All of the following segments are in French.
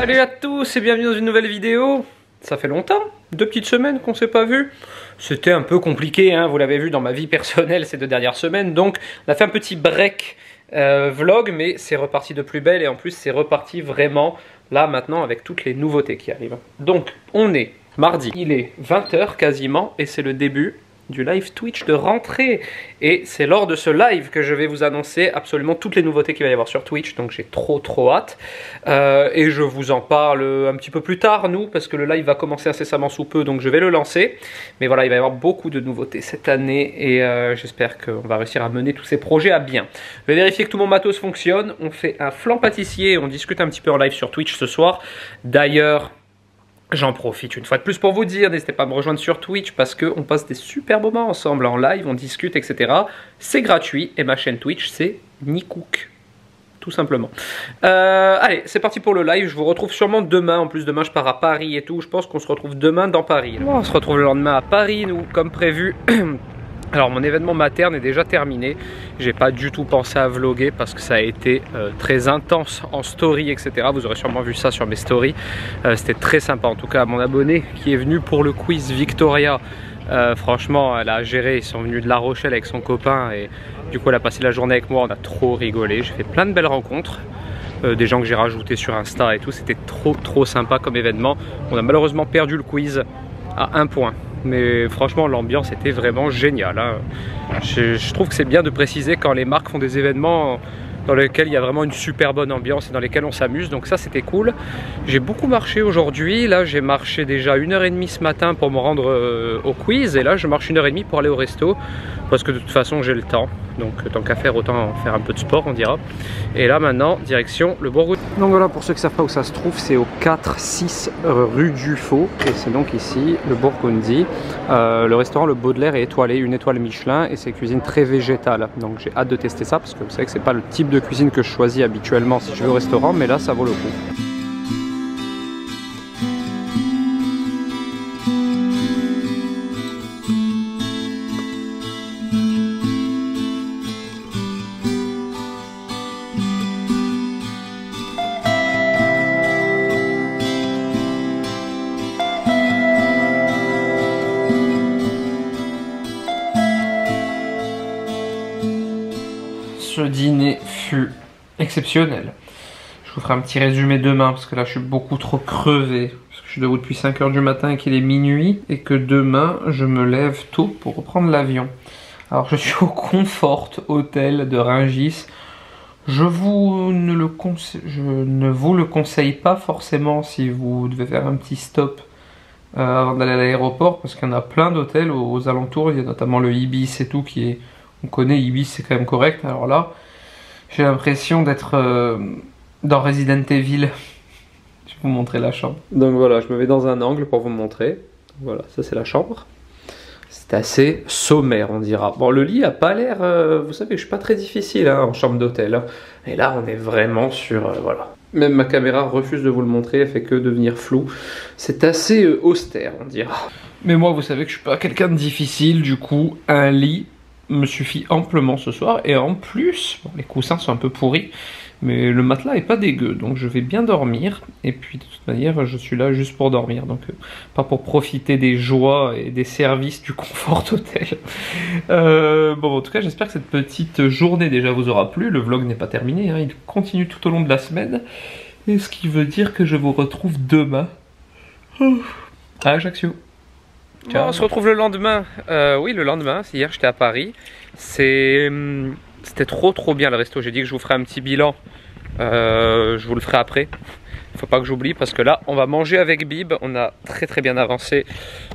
Salut à tous et bienvenue dans une nouvelle vidéo. Ça fait longtemps, 2 petites semaines qu'on s'est pas vu. C'était un peu compliqué, hein, vous l'avez vu dans ma vie personnelle ces 2 dernières semaines. Donc on a fait un petit break vlog, mais c'est reparti de plus belle. Et en plus c'est reparti vraiment là maintenant avec toutes les nouveautés qui arrivent. Donc on est mardi, il est 20 h quasiment et c'est le début du live Twitch de rentrée. Et c'est lors de ce live que je vais vous annoncer absolument toutes les nouveautés qu'il va y avoir sur Twitch. Donc j'ai trop hâte. Et je vous en parle un petit peu plus tard, parce que le live va commencer incessamment sous peu, donc je vais le lancer. Mais voilà, il va y avoir beaucoup de nouveautés cette année et j'espère qu'on va réussir à mener tous ces projets à bien. Je vais vérifier que tout mon matos fonctionne. On fait un flan pâtissier, on discute un petit peu en live sur Twitch ce soir. D'ailleurs, j'en profite une fois de plus pour vous dire, n'hésitez pas à me rejoindre sur Twitch parce qu'on passe des super moments ensemble en live, on discute, etc. C'est gratuit et ma chaîne Twitch, c'est Nikook. Tout simplement. Allez, c'est parti pour le live. Je vous retrouve sûrement demain. En plus, demain, je pars à Paris et tout. Je pense qu'on se retrouve demain dans Paris. On se retrouve le lendemain à Paris, nous, comme prévu. Alors, mon événement materne est déjà terminé. J'ai pas du tout pensé à vlogger parce que ça a été très intense en story, etc. Vous aurez sûrement vu ça sur mes stories. C'était très sympa. En tout cas, mon abonné qui est venu pour le quiz Victoria. Franchement, elle a géré. Ils sont venus de La Rochelle avec son copain et du coup, elle a passé la journée avec moi. On a trop rigolé. J'ai fait plein de belles rencontres. Des gens que j'ai rajoutés sur Insta et tout. C'était trop sympa comme événement. On a malheureusement perdu le quiz à 1 point. Mais franchement, l'ambiance était vraiment géniale, hein. Je trouve que c'est bien de préciser quand les marques font des événements dans lesquels il y a vraiment une super bonne ambiance et dans lesquels on s'amuse. Donc ça, c'était cool. J'ai beaucoup marché aujourd'hui. Là, j'ai marché déjà 1h30 ce matin pour me rendre au quiz. Et là, je marche 1h30 pour aller au resto. Parce que de toute façon, j'ai le temps. Donc tant qu'à faire, autant faire un peu de sport, on dira. Et là, maintenant, direction le Bourgogne. Donc voilà, pour ceux qui ne savent pas où ça se trouve, c'est au 4-6 rue Dufaux. Et c'est donc ici, le Bourgogne. Le restaurant Le Baudelaire est étoilé, 1 étoile Michelin. Et c'est cuisine très végétale. Donc j'ai hâte de tester ça parce que vous savez que c'est pas le type de cuisine que je choisis habituellement si je vais au restaurant. Mais là, ça vaut le coup. Ce dîner fut exceptionnel. Je vous ferai un petit résumé demain parce que là je suis beaucoup trop crevé. Parce que je suis debout depuis 5 h du matin et qu'il est minuit. Et que demain je me lève tôt pour reprendre l'avion. Alors je suis au Comfort Hotel de Rungis. Je ne vous le conseille pas forcément si vous devez faire un petit stop avant d'aller à l'aéroport. Parce qu'il y en a plein d'hôtels aux alentours. Il y a notamment le Ibis et tout qui est... On connaît Ibis, c'est quand même correct. Alors là, j'ai l'impression d'être dans Resident Evil. Je vais vous montrer la chambre. Donc voilà, je me mets dans un angle pour vous montrer. Voilà, ça c'est la chambre. C'est assez sommaire, on dira. Bon, le lit a pas l'air... vous savez, je suis pas très difficile hein, en chambre d'hôtel. Hein. Et là, on est vraiment sur... voilà. Même ma caméra refuse de vous le montrer, elle fait que devenir floue. C'est assez austère, on dira. Mais moi, vous savez que je suis pas quelqu'un de difficile. Du coup, un lit me suffit amplement ce soir. Et en plus, bon, les coussins sont un peu pourris, mais le matelas est pas dégueu, donc je vais bien dormir. Et puis de toute manière, je suis là juste pour dormir, donc pas pour profiter des joies et des services du Comfort Hotel. Bon, en tout cas, j'espère que cette petite journée déjà vous aura plu. Le vlog n'est pas terminé, hein, il continue tout au long de la semaine. Et ce qui veut dire que je vous retrouve demain à Ajaccio. Bon, on se retrouve le lendemain. Oui, le lendemain. Hier, j'étais à Paris. C'était trop bien le resto. J'ai dit que je vous ferai un petit bilan. Je vous le ferai après. Il ne faut pas que j'oublie parce que là, on va manger avec Bib. On a très bien avancé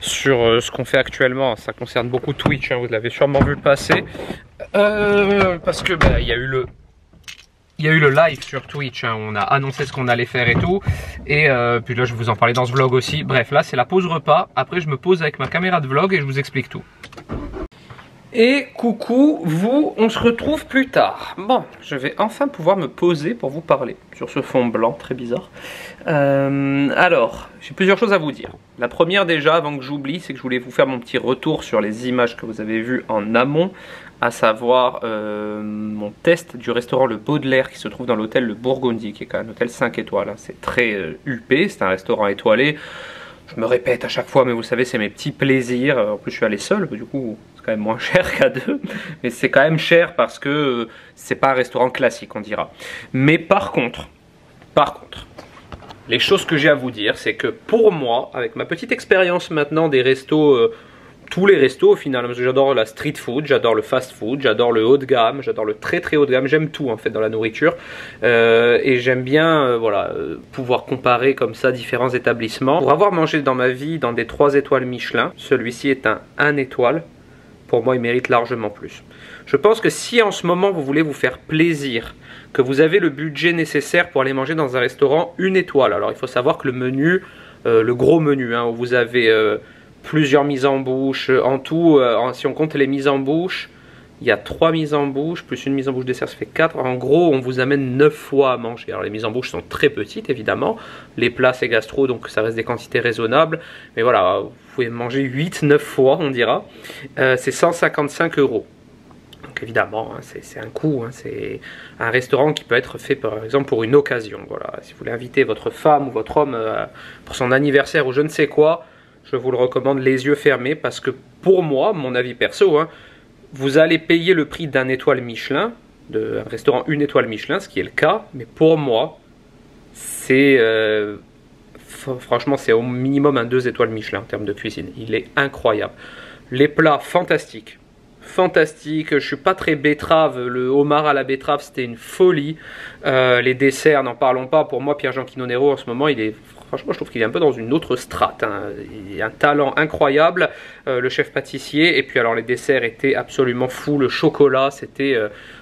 sur ce qu'on fait actuellement. Ça concerne beaucoup Twitch. Hein, vous l'avez sûrement vu passer. Parce que il y a eu le live sur Twitch, hein, on a annoncé ce qu'on allait faire et tout. Et puis là, je vais vous en parler dans ce vlog aussi. Bref, là, c'est la pause repas. Après, je me pose avec ma caméra de vlog et je vous explique tout. Et coucou, vous, on se retrouve plus tard. Bon, je vais enfin pouvoir me poser pour vous parler sur ce fond blanc très bizarre. Alors, j'ai plusieurs choses à vous dire. La première déjà, avant que j'oublie, c'est que je voulais vous faire mon petit retour sur les images que vous avez vues en amont, à savoir mon test du restaurant Le Baudelaire qui se trouve dans l'hôtel Le Bourgondi, qui est quand même un hôtel 5 étoiles. Hein. C'est très huppé, c'est un restaurant étoilé. Je me répète à chaque fois, mais vous savez, c'est mes petits plaisirs. En plus, je suis allé seul, du coup, c'est quand même moins cher qu'à deux. Mais c'est quand même cher parce que c'est pas un restaurant classique, on dira. Mais par contre, les choses que j'ai à vous dire, c'est que pour moi, avec ma petite expérience maintenant des restos, tous les restos au final, parce que j'adore la street food, j'adore le fast food, j'adore le haut de gamme, j'adore le très très haut de gamme, j'aime tout en fait dans la nourriture et j'aime bien voilà, pouvoir comparer comme ça différents établissements. Pour avoir mangé dans ma vie dans des 3 étoiles Michelin, celui-ci est un 1 étoile, pour moi il mérite largement plus. Je pense que si en ce moment vous voulez vous faire plaisir, que vous avez le budget nécessaire pour aller manger dans un restaurant 1 étoile, alors il faut savoir que le menu, le gros menu, hein, où vous avez plusieurs mises en bouche, en tout, si on compte les mises en bouche, il y a 3 mises en bouche, plus une mise en bouche dessert, ça fait 4. En gros, on vous amène 9 fois à manger. Alors les mises en bouche sont très petites, évidemment. Les plats, c'est gastro, donc ça reste des quantités raisonnables. Mais voilà, vous pouvez manger 8-9 fois, on dira. C'est 155 €. Donc évidemment, hein, c'est un coût. Hein, c'est un restaurant qui peut être fait, par exemple, pour une occasion. Voilà, si vous voulez inviter votre femme ou votre homme pour son anniversaire ou je ne sais quoi, je vous le recommande les yeux fermés parce que pour moi, mon avis perso, hein, vous allez payer le prix d'un étoile Michelin, d'un restaurant 1 étoile Michelin, ce qui est le cas, mais pour moi, c'est franchement, c'est au minimum un 2 étoiles Michelin en termes de cuisine. Il est incroyable. Les plats, fantastiques. Fantastique, je suis pas très betterave, le homard à la betterave c'était une folie, les desserts n'en parlons pas, pour moi Pierre-Jean Quinonero en ce moment il est, franchement je trouve qu'il est un peu dans une autre strate, hein. Il a un talent incroyable, le chef pâtissier, et puis alors les desserts étaient absolument fous, le chocolat c'était,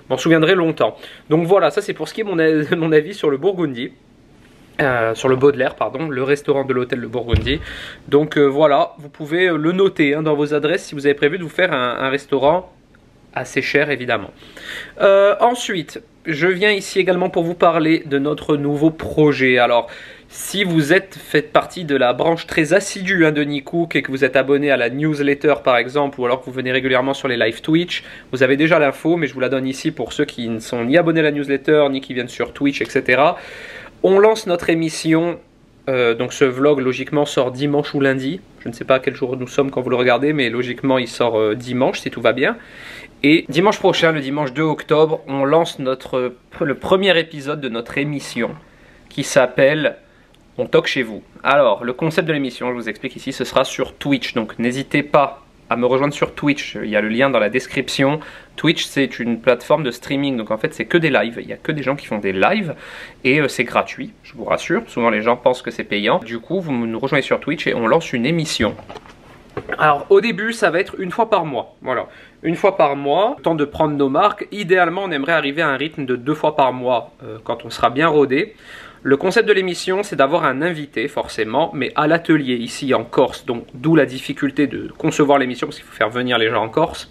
m'en souviendrai longtemps. Donc voilà, ça c'est pour ce qui est mon avis sur le Bourgondi. Sur le Baudelaire, pardon, le restaurant de l'hôtel Le Bourgondi. Donc voilà, vous pouvez le noter hein, dans vos adresses si vous avez prévu de vous faire un restaurant assez cher évidemment. Ensuite, je viens ici également pour vous parler de notre nouveau projet. Alors, si vous faites partie de la branche très assidue hein, de Nicook et que vous êtes abonné à la newsletter par exemple, ou alors que vous venez régulièrement sur les live Twitch, vous avez déjà l'info, mais je vous la donne ici pour ceux qui ne sont ni abonnés à la newsletter, ni qui viennent sur Twitch, etc. On lance notre émission, donc ce vlog logiquement sort dimanche ou lundi. Je ne sais pas à quel jour nous sommes quand vous le regardez, mais logiquement il sort dimanche si tout va bien. Et dimanche prochain, le dimanche 2 octobre, on lance le premier épisode de notre émission qui s'appelle On toque chez vous. Alors, le concept de l'émission, je vous explique ici, ce sera sur Twitch. Donc n'hésitez pas à me rejoindre sur Twitch, il y a le lien dans la description. Twitch c'est une plateforme de streaming, donc en fait c'est que des lives, il n'y a que des gens qui font des lives et c'est gratuit, je vous rassure, souvent les gens pensent que c'est payant. Du coup vous nous rejoignez sur Twitch et on lance une émission. Alors au début ça va être 1 fois par mois, voilà, 1 fois par mois, temps de prendre nos marques. Idéalement on aimerait arriver à un rythme de 2 fois par mois quand on sera bien rodé. Le concept de l'émission, c'est d'avoir un invité, forcément, mais à l'atelier, ici en Corse, donc d'où la difficulté de concevoir l'émission, parce qu'il faut faire venir les gens en Corse.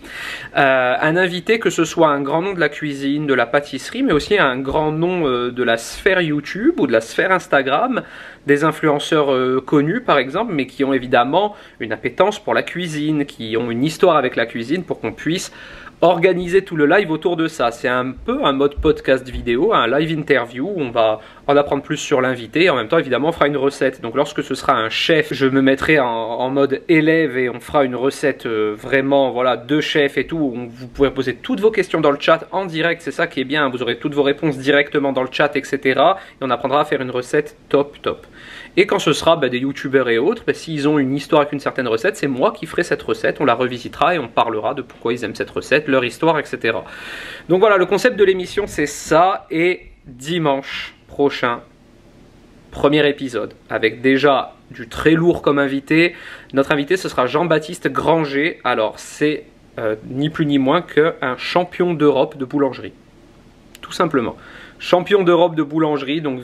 Un invité, que ce soit un grand nom de la cuisine, de la pâtisserie, mais aussi un grand nom de la sphère YouTube ou de la sphère Instagram, des influenceurs connus par exemple, mais qui ont évidemment une appétence pour la cuisine, qui ont une histoire avec la cuisine pour qu'on puisse organiser tout le live autour de ça. C'est un peu un mode podcast vidéo, un live interview où on va en apprendre plus sur l'invité et en même temps évidemment on fera une recette. Donc lorsque ce sera un chef, je me mettrai en mode élève et on fera une recette vraiment voilà de chef et tout, où vous pouvez poser toutes vos questions dans le chat en direct, c'est ça qui est bien, vous aurez toutes vos réponses directement dans le chat, etc. Et on apprendra à faire une recette top. Et quand ce sera des youtubeurs et autres, s'ils ont une histoire avec une certaine recette, c'est moi qui ferai cette recette, on la revisitera et on parlera de pourquoi ils aiment cette recette, leur histoire, etc. Donc voilà, le concept de l'émission c'est ça, et dimanche prochain, premier épisode, avec déjà du très lourd comme invité. Notre invité ce sera Jean-Baptiste Granger, alors c'est ni plus ni moins qu'un champion d'Europe de boulangerie, tout simplement. Champion d'Europe de boulangerie, donc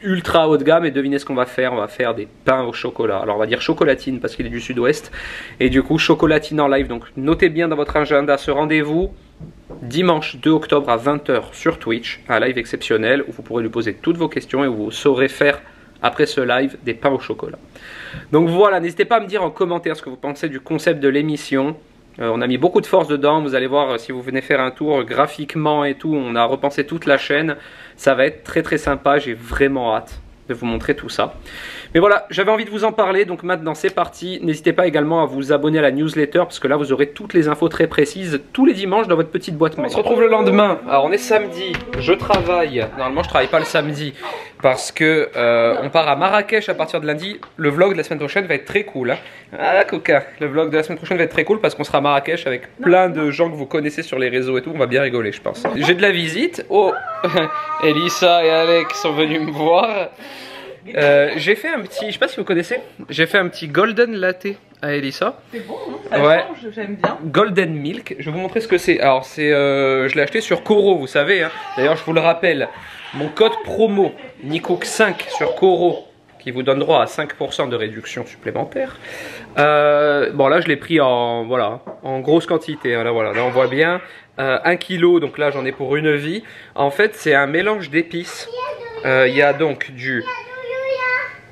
ultra haut de gamme. Et devinez ce qu'on va faire. On va faire des pains au chocolat. Alors on va dire chocolatine parce qu'il est du sud-ouest. Et du coup chocolatine en live. Donc notez bien dans votre agenda ce rendez-vous. Dimanche 2 octobre à 20 h sur Twitch. Un live exceptionnel où vous pourrez lui poser toutes vos questions. Et où vous saurez faire après ce live des pains au chocolat. Donc voilà, n'hésitez pas à me dire en commentaire ce que vous pensez du concept de l'émission. On a mis beaucoup de force dedans, vous allez voir si vous venez faire un tour graphiquement et tout, on a repensé toute la chaîne. Ça va être très très sympa, j'ai vraiment hâte de vous montrer tout ça. Mais voilà, j'avais envie de vous en parler, donc maintenant c'est parti. N'hésitez pas également à vous abonner à la newsletter, parce que là vous aurez toutes les infos très précises tous les dimanches dans votre petite boîte mail. On se retrouve le lendemain, alors on est samedi, je travaille, normalement je travaille pas le samedi, parce que on part à Marrakech à partir de lundi. Le vlog de la semaine prochaine va être très cool. Hein. Ah Coca, le vlog de la semaine prochaine va être très cool, parce qu'on sera à Marrakech avec plein de gens que vous connaissez sur les réseaux et tout, on va bien rigoler je pense. J'ai de la visite, oh Elissa et Alex sont venus me voir. J'ai fait un petit, je sais pas si vous connaissez, j'ai fait un petit golden latte à Elissa. C'est bon, hein, ça ouais. change, j'aime bien. Golden milk, je vais vous montrer ce que c'est. Alors c'est, je l'ai acheté sur Coro, vous savez. Hein. D'ailleurs je vous le rappelle, mon code promo Nicook5 sur Coro qui vous donne droit à 5% de réduction supplémentaire. Bon là je l'ai pris en, voilà, en grosse quantité. Hein, là voilà, là on voit bien 1 kg, donc là j'en ai pour une vie. En fait c'est un mélange d'épices. Il y a donc du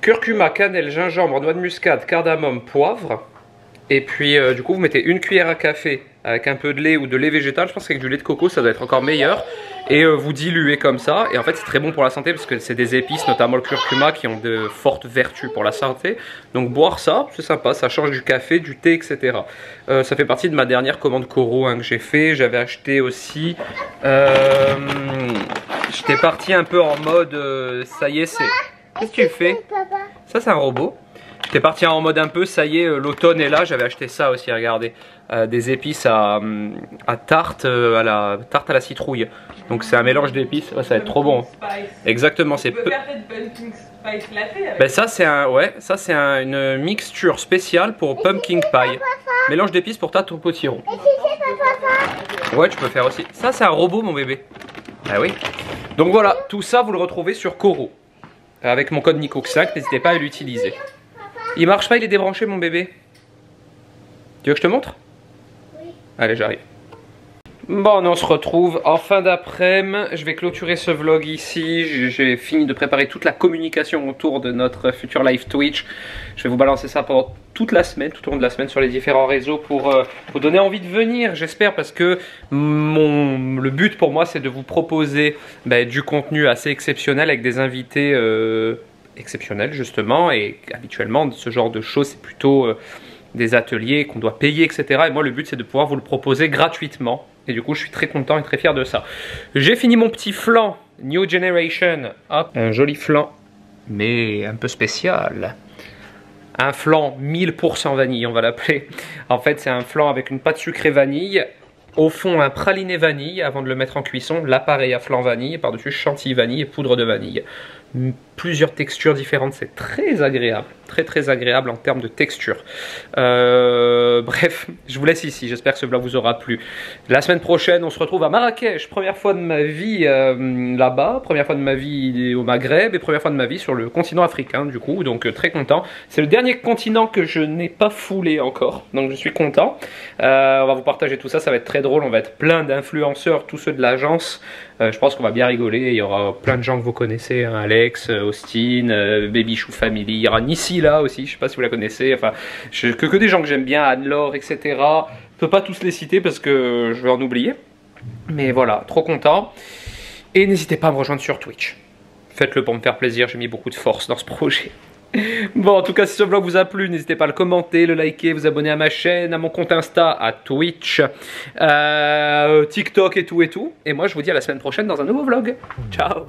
curcuma, cannelle, gingembre, noix de muscade, cardamome, poivre. Et puis du coup vous mettez une cuillère à café avec un peu de lait ou de lait végétal. Je pense qu'avec du lait de coco ça doit être encore meilleur. Et vous diluez comme ça. Et en fait c'est très bon pour la santé parce que c'est des épices, notamment le curcuma, qui ont de fortes vertus pour la santé. Donc boire ça, c'est sympa, ça change du café, du thé, etc. Ça fait partie de ma dernière commande Coro hein, que j'ai fait. J'avais acheté aussi... J'étais parti un peu en mode... ça y est, c'est... Qu'est-ce que tu fais? Ça c'est un robot. J'étais parti en mode un peu, ça y est, l'automne est là, j'avais acheté ça aussi, regardez. Des épices à tarte, à la citrouille. Donc c'est un mélange d'épices, ouais, ça va être trop bon. Exactement, c'est... Tu peux faire peut-être pumpkin spice latte avec... Ben ça c'est un, ouais, ça c'est une mixture spéciale pour pumpkin pie. Mélange d'épices pour ta potiron. Ouais, tu peux faire aussi. Ça c'est un robot mon bébé. Ah oui. Donc voilà, tout ça vous le retrouvez sur Coro. Avec mon code Nicook5, n'hésitez pas à l'utiliser. Il marche pas, il est débranché mon bébé. Tu veux que je te montre? Oui. Allez, j'arrive. Bon, on se retrouve en fin d'après-midi. Je vais clôturer ce vlog ici. J'ai fini de préparer toute la communication autour de notre futur live Twitch. Je vais vous balancer ça pendant toute la semaine, tout au long de la semaine sur les différents réseaux pour vous donner envie de venir, j'espère, parce que le but pour moi c'est de vous proposer du contenu assez exceptionnel avec des invités exceptionnels justement. Et habituellement ce genre de choses c'est plutôt des ateliers qu'on doit payer, etc. Et moi le but c'est de pouvoir vous le proposer gratuitement. Et du coup je suis très content et très fier de ça. J'ai fini mon petit flan New Generation. Hop, un joli flan mais un peu spécial. Un flan 1000% vanille, on va l'appeler. En fait, c'est un flan avec une pâte sucrée vanille. Au fond, un praliné vanille avant de le mettre en cuisson. L'appareil à flan vanille. Par-dessus, chantilly vanille et poudre de vanille. Plusieurs textures différentes. C'est très agréable. Très très agréable en termes de texture. Bref, je vous laisse ici. J'espère que ce vlog vous aura plu. La semaine prochaine, on se retrouve à Marrakech. Première fois de ma vie là-bas. Première fois de ma vie au Maghreb. Et première fois de ma vie sur le continent africain, du coup. Donc très content. C'est le dernier continent que je n'ai pas foulé encore. Donc je suis content. On va vous partager tout ça. Ça va être très drôle. On va être plein d'influenceurs, tous ceux de l'agence. Je pense qu'on va bien rigoler. Il y aura plein de gens que vous connaissez. Hein, Alex, Austin, Baby Chou Family. Il y aura Nissi là aussi. Je sais pas si vous la connaissez. Enfin, que des gens que j'aime bien. Anne-Laure, etc. Je peux pas tous les citer parce que je vais en oublier. Mais voilà, trop content. Et n'hésitez pas à me rejoindre sur Twitch. Faites-le pour me faire plaisir. J'ai mis beaucoup de force dans ce projet. Bon, en tout cas, si ce vlog vous a plu, n'hésitez pas à le commenter, le liker, vous abonner à ma chaîne, à mon compte Insta, à Twitch, TikTok et tout et tout. Et moi, je vous dis à la semaine prochaine dans un nouveau vlog. Ciao!